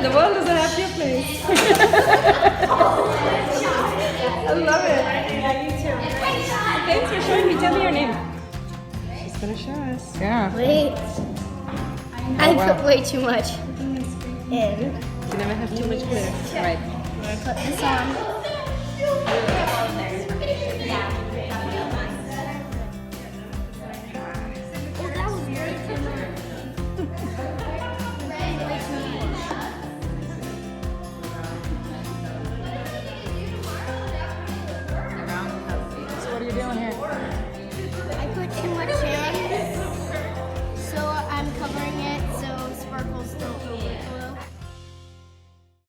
The world is a happier place. I love it. Yeah, you too. Thanks for showing me. Tell me your name. She's gonna show us. Yeah. Wait. I wow. put way too much in. You never have too much glitter. Right. I'm gonna put this on. Oh, that was way too much. So what are you doing here? I put too much in.